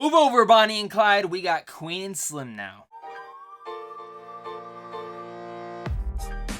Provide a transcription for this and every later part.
Move over, Bonnie and Clyde. We got Queen and Slim now.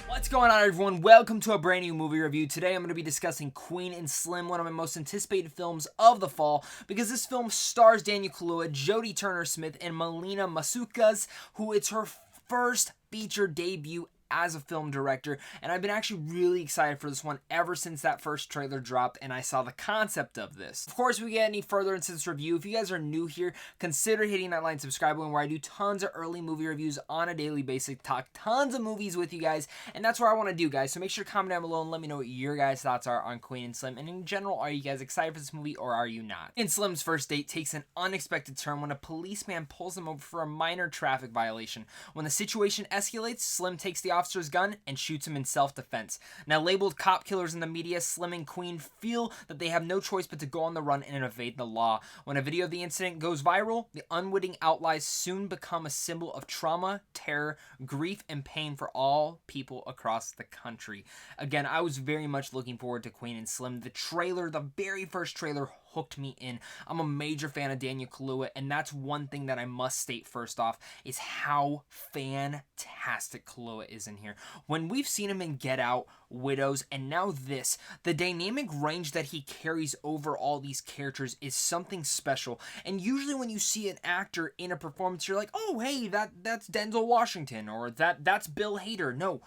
What's going on, everyone? Welcome to a brand new movie review. Today I'm going to be discussing Queen and Slim, one of my most anticipated films of the fall, because this film stars Daniel Kaluuya, Jodie Turner-Smith, and Melina Matsoukas, who it's her first feature debut as a film director, and I've been actually really excited for this one ever since that first trailer dropped and I saw the concept of this. Of course, we get any further into this review, if you guys are new here, consider hitting that like and subscribe button, where I do tons of early movie reviews on a daily basis, talk tons of movies with you guys, and that's what I want to do, guys. So make sure to comment down below and let me know what your guys' thoughts are on Queen and Slim, and in general, are you guys excited for this movie or are you not? And Slim's first date takes an unexpected turn when a policeman pulls him over for a minor traffic violation. When the situation escalates, Slim takes the officer's gun and shoots him in self-defense. Now labeled cop killers in the media, Slim and Queen feel that they have no choice but to go on the run and evade the law. When a video of the incident goes viral, the unwitting outlaws soon become a symbol of trauma, terror, grief, and pain for all people across the country. Again, I was very much looking forward to Queen and Slim. The trailer, the very first trailer, hooked me in. I'm a major fan of Daniel Kaluuya, and that's one thing that I must state first off, is how fantastic Kaluuya is in here. When we've seen him in Get Out, Widows, and now this, the dynamic range that he carries over all these characters is something special. And usually when you see an actor in a performance, you're like, oh, hey, that's Denzel Washington, or that's Bill Hader. No.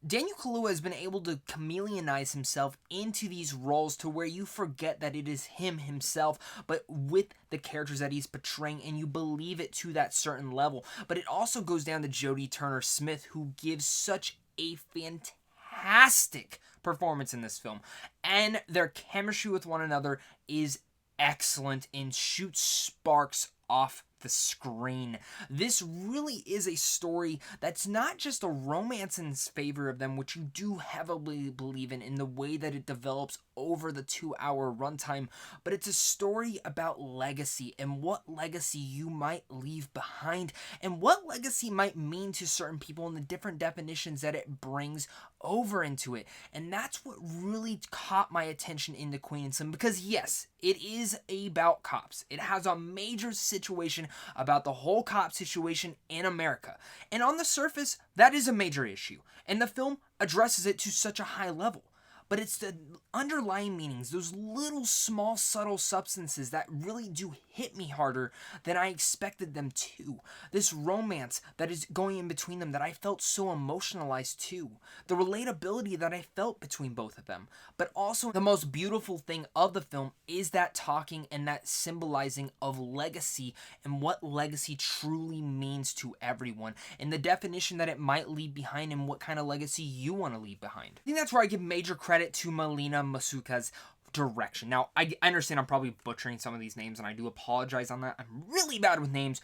Daniel Kaluuya has been able to chameleonize himself into these roles to where you forget that it is him himself, but with the characters that he's portraying, and you believe it to that certain level. But it also goes down to Jodie Turner-Smith, who gives such a fantastic performance in this film. And their chemistry with one another is excellent and shoots sparks off the screen. This really is a story that's not just a romance in favor of them, which you do heavily believe in the way that it develops over the 2-hour runtime, but it's a story about legacy and what legacy you might leave behind and what legacy might mean to certain people and the different definitions that it brings over into it. And that's what really caught my attention in the Queen and Slim, because yes, it is about cops. It has a major situation about the whole cop situation in America. And on the surface, that is a major issue. And the film addresses it to such a high level. But it's the underlying meanings, those little small subtle substances that really do hit me harder than I expected them to. This romance that is going in between them that I felt so emotionalized to. The relatability that I felt between both of them. But also the most beautiful thing of the film is that talking and that symbolizing of legacy and what legacy truly means to everyone. And the definition that it might leave behind and what kind of legacy you want to leave behind. I think that's where I give major credit to Melina Matsoukas' direction. Now, I understand I'm probably butchering some of these names, and I do apologize on that. I'm really bad with names,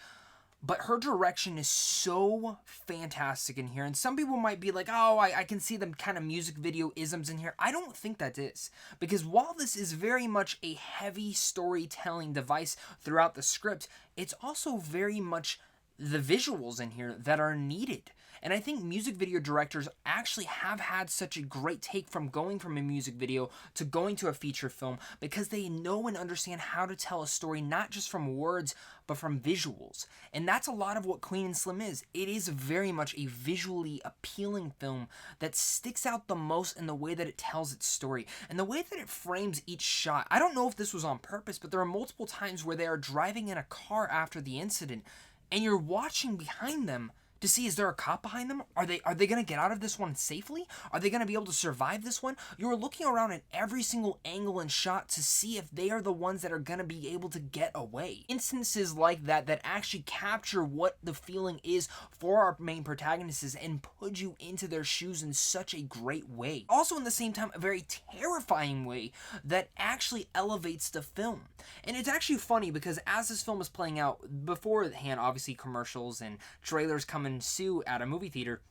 but her direction is so fantastic in here. And some people might be like, oh, I can see them kind of music video isms in here. I don't think that is. Because while this is very much a heavy storytelling device throughout the script, it's also very much the visuals in here that are needed. And I think music video directors actually have had such a great take from going from a music video to going to a feature film, because they know and understand how to tell a story not just from words but from visuals. And that's a lot of what Queen and Slim is. It is very much a visually appealing film that sticks out the most in the way that it tells its story and the way that it frames each shot. I don't know if this was on purpose, but there are multiple times where they are driving in a car after the incident and you're watching behind them to see, is there a cop behind them? Are they going to get out of this one safely? Are they going to be able to survive this one? You're looking around at every single angle and shot to see if they are the ones that are going to be able to get away. Instances like that actually capture what the feeling is for our main protagonists and put you into their shoes in such a great way. Also, in the same time, a very terrifying way that actually elevates the film. And it's actually funny because as this film is playing out, beforehand, obviously commercials and trailers come ensue at a movie theater,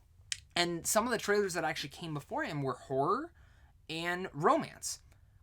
and some of the trailers that actually came before him were horror and romance,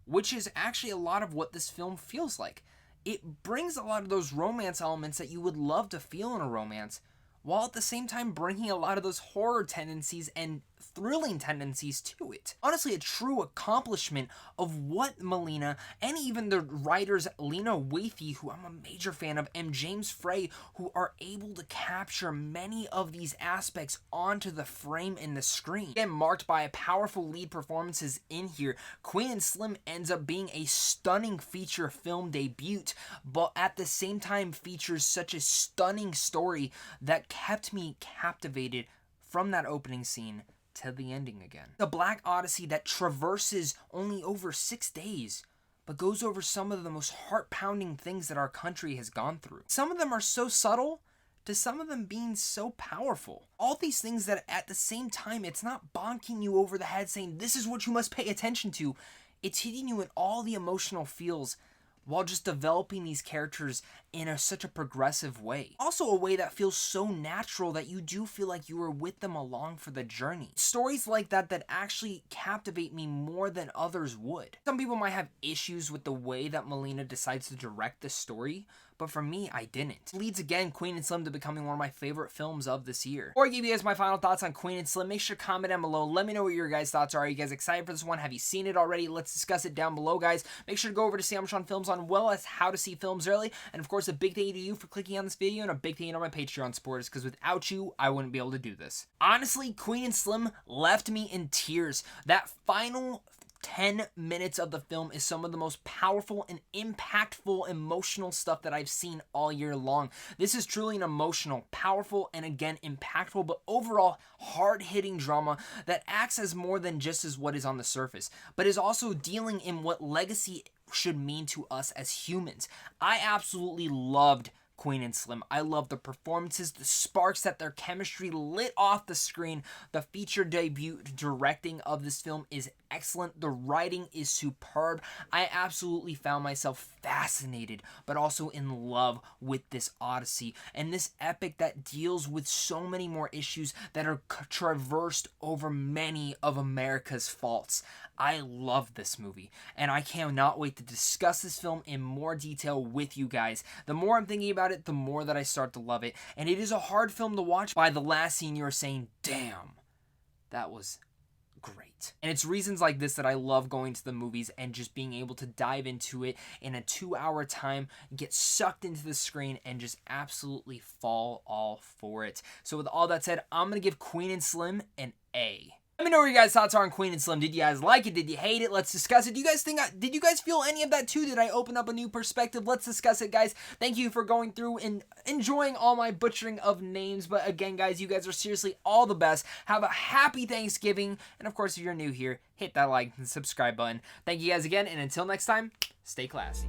which is actually a lot of what this film feels like. It brings a lot of those romance elements that you would love to feel in a romance, while at the same time bringing a lot of those horror tendencies and thrilling tendencies to it. Honestly, a true accomplishment of what Melina and even the writers Lena Waithe, who I'm a major fan of, and James Frey, who are able to capture many of these aspects onto the frame and the screen. Again, marked by powerful lead performances in here, Queen and Slim ends up being a stunning feature film debut, but at the same time features such a stunning story that kept me captivated from that opening scene to the ending again. The Black Odyssey that traverses only over 6 days, but goes over some of the most heart-pounding things that our country has gone through. Some of them are so subtle, to some of them being so powerful. All these things that at the same time, it's not bonking you over the head saying, this is what you must pay attention to. It's hitting you in all the emotional feels while just developing these characters in such a progressive way. Also a way that feels so natural that you do feel like you are with them along for the journey. Stories like that actually captivate me more than others would. Some people might have issues with the way that Melina decides to direct the story, but for me, I didn't. It leads again Queen and Slim to becoming one of my favorite films of this year. Before I give you guys my final thoughts on Queen and Slim, make sure to comment down below. Let me know what your guys' thoughts are. Are you guys excited for this one? Have you seen it already? Let's discuss it down below, guys. Make sure to go over to Samsung Films on well as how to see films early. And of course, a big thank you to you for clicking on this video, and a big thank you to my Patreon supporters, because without you, I wouldn't be able to do this. Honestly, Queen and Slim left me in tears. That final 10 minutes of the film is some of the most powerful and impactful emotional stuff that I've seen all year long. This is truly an emotional, powerful, and again, impactful, but overall hard-hitting drama that acts as more than just as what is on the surface, but is also dealing in what legacy should mean to us as humans. I absolutely loved Queen and Slim. I love the performances, the sparks that their chemistry lit off the screen. The feature debut directing of this film is excellent. The writing is superb. I absolutely found myself fascinated, but also in love with this Odyssey and this epic that deals with so many more issues that are traversed over many of America's faults. I love this movie, and I cannot wait to discuss this film in more detail with you guys. The more I'm thinking about it, the more that I start to love it, and it is a hard film to watch. By the last scene, you're saying, damn, that was great. And it's reasons like this that I love going to the movies and just being able to dive into it in a 2-hour time, get sucked into the screen, and just absolutely fall all for it. So with all that said, I'm going to give Queen and Slim an A. Let me know what your guys' thoughts are on Queen and Slim. Did you guys like it? Did you hate it? Let's discuss it. Did you guys feel any of that too? Did I open up a new perspective? Let's discuss it, guys. Thank you for going through and enjoying all my butchering of names. But again, guys, you guys are seriously all the best. Have a happy Thanksgiving. And of course, if you're new here, hit that like and subscribe button. Thank you guys again. And until next time, stay classy.